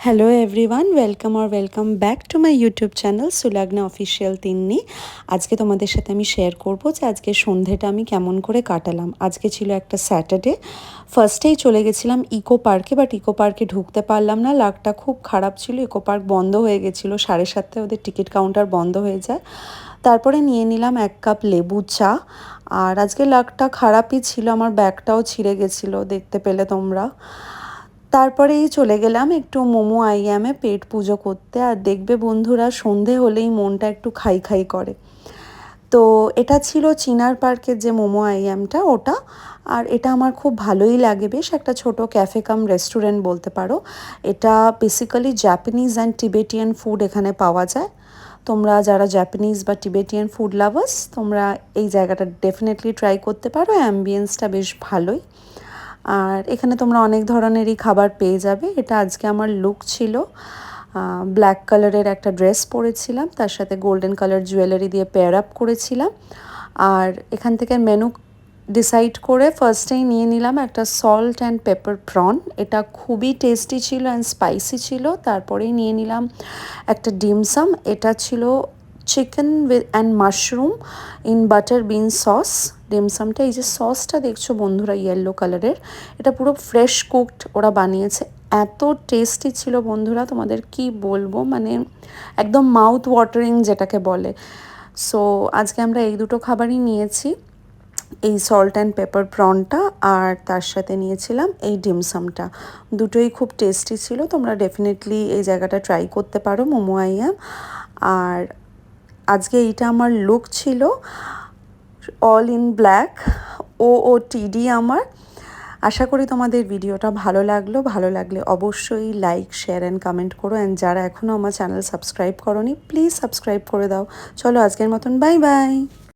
Hello everyone welcome back to my YouTube channel Sulagna official Tinni. आज के तुम्हारे साथे आमी शेयर करब जे आज के सन्ध्येटा आमी केमन करे काटालाम। आज के छिलो एकटा सैटारडे। फार्स्टेई चले गेছিলাম इको पार्के, बाट इको पार्के ढुकते पारलाम ना, लाकटा खूब खराब छिलो। इको पार्क बंद हये गेछिलो, 7:30 ओদের टिकिट काउंटार बंद हये যায়। তারপরে নিয়ে নিলাম এক কাপ লেবু চা। আর আজকে লাকটা খারাপই ছিল, আমার ব্যাগটাও ছিঁড়ে গেছিলো, দেখতে পেলে তোমরা। তারপরেই চলে গেলাম একটু মোমো আইয়ামে পেট পুজো করতে। আর দেখবে বন্ধুরা, সন্ধে হলেই মনটা একটু খাই খাই করে। তো এটা ছিল চিনার পার্কের যে মোমো আইয়ামটা, ওটা। আর এটা আমার খুব ভালোই লাগে, বেশ একটা ছোট ক্যাফে কাম রেস্টুরেন্ট বলতে পারো। এটা basically Japanese and Tibetan food এখানে পাওয়া যায়। তোমরা যারা জাপানিজ বা টিবেটিয়ান ফুড লাভার্স, তোমরা এই জায়গাটা ডেফিনেটলি ট্রাই করতে পারো। অ্যাম্বিয়েন্সটা বেশ ভালোই। আর এখানে তোমরা অনেক ধরনেরই খাবার পেয়ে যাবে। এটা আজকে আমার লুক ছিল, ব্ল্যাক কালারের একটা ড্রেস পরেছিলাম, তার সাথে গোল্ডেন কালার জুয়েলারি দিয়ে পেয়ার আপ করেছিলাম। আর এখান থেকে মেনু ডিসাইড করে ফার্স্টেই নিয়ে নিলাম একটা সল্ট অ্যান্ড পেপার প্রন। এটা খুবই টেস্টি ছিল অ্যান্ড স্পাইসি ছিল। তারপরেই নিয়ে নিলাম একটা ডিমসাম। এটা ছিল chicken with and mushroom in butter bean sauce. ডিমসামটা, এই যে সসটা দেখছো বন্ধুরা ইয়েলো কালারের, এটা পুরো ফ্রেশ কুকড ওরা বানিয়েছে। এত টেস্টি ছিল বন্ধুরা, তোমাদের কি বলবো, মানে একদম মাউথ ওয়াটারিং যেটাকে বলে। সো আজকে আমরা এই দুটো খাবারই নিয়েছি, এই সল্ট অ্যান্ড পেপার প্রনটা আর তার সাথে নিয়েছিলাম এই ডিমসামটা। দুটোই খুব টেস্টি ছিল। তোমরা ডেফিনেটলি এই জায়গাটা ট্রাই করতে পারো, মোমো আইয়াম। আর আজকে এইটা আমার লুক ছিল, অল ইন ব্ল্যাক, OOTD আমার। আশা করি তোমাদের ভিডিওটা ভালো লাগলে অবশ্যই লাইক, শেয়ার অ্যান্ড কমেন্ট করো। অ্যান্ড যারা এখনও আমার চ্যানেল সাবস্ক্রাইব করোনি, প্লিজ সাবস্ক্রাইব করে দাও। চলো আজকের মতন বাই বাই।